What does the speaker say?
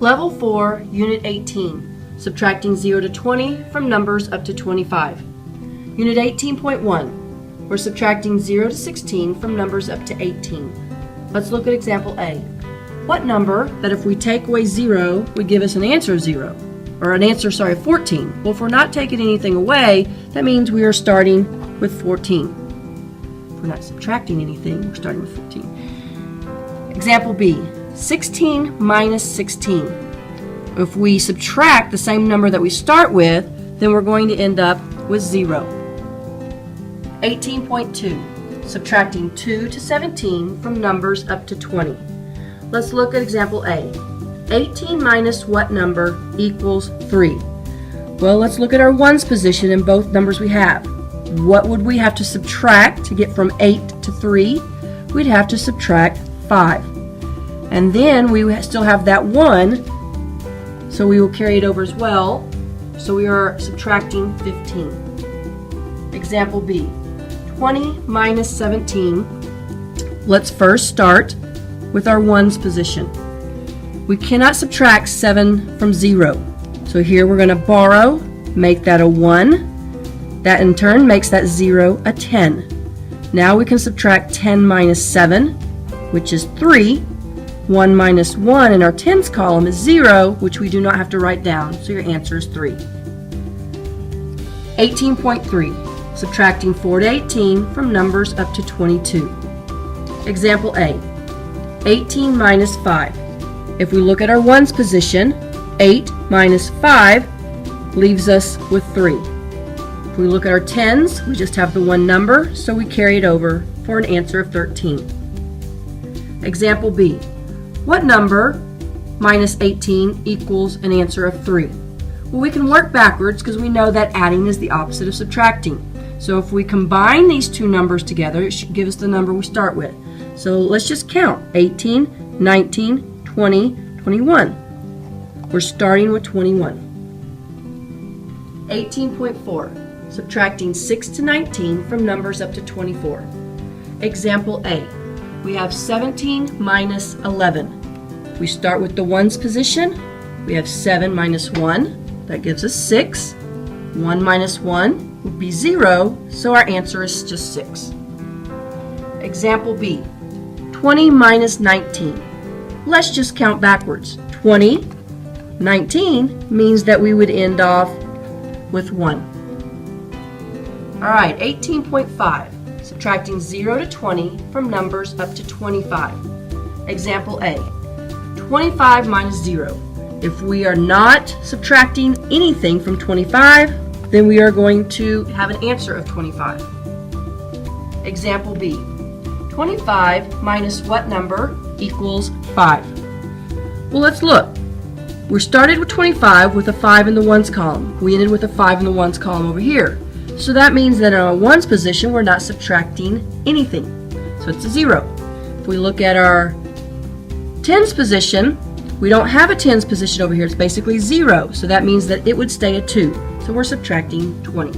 Level 4, Unit 18, subtracting 0 to 20 from numbers up to 25. Unit 18.1, we're subtracting 0 to 16 from numbers up to 18. Let's look at example A. What number that if we take away 0 would give us an answer of 0? Or an answer, of 14. Well, if we're not taking anything away, that means we are starting with 14. If we're not subtracting anything, we're starting with 14. Example B, 16 minus 16. If we subtract the same number that we start with, then we're going to end up with 0. 18.2, subtracting 2 to 17 from numbers up to 20. Let's look at example A. 18 minus what number equals 3? Well, let's look at our ones position in both numbers we have. What would we have to subtract to get from 8 to 3? We'd have to subtract 5. And then we still have that 1, so we will carry it over as well. So we are subtracting 15. Example B, 20 minus 17. Let's first start with our ones position. We cannot subtract 7 from 0. So here we're going to borrow, make that a 1. That in turn makes that 0 a 10. Now we can subtract 10 minus 7, which is 3. 1 minus 1 in our tens column is 0, which we do not have to write down, so your answer is 3. 18.3, subtracting 4 to 18 from numbers up to 22. Example A, 18 minus 5. If we look at our ones position, 8 minus 5 leaves us with 3. If we look at our tens, we just have the one number, so we carry it over for an answer of 13. Example B, what number minus 18 equals an answer of 3? Well, we can work backwards because we know that adding is the opposite of subtracting. So if we combine these two numbers together, it should give us the number we start with. So let's just count. 18, 19, 20, 21. We're starting with 21. 18.4, subtracting 6 to 19 from numbers up to 24. Example A. We have 17 minus 11. We start with the ones position. We have 7 minus 1. That gives us 6. 1 minus 1 would be 0, so our answer is just 6. Example B. 20 minus 19. Let's just count backwards. 20, 19 means that we would end off with 1. All right, 18.5. Subtracting 0 to 20 from numbers up to 25. Example A, 25 minus 0. If we are not subtracting anything from 25, then we are going to have an answer of 25. Example B, 25 minus what number equals 5? Well, let's look. We started with 25 with a 5 in the ones column. We ended with a 5 in the ones column over here. So that means that in our ones position, we're not subtracting anything. So it's a 0. If we look at our tens position, we don't have a tens position over here. It's basically 0. So that means that it would stay a 2. So we're subtracting 20.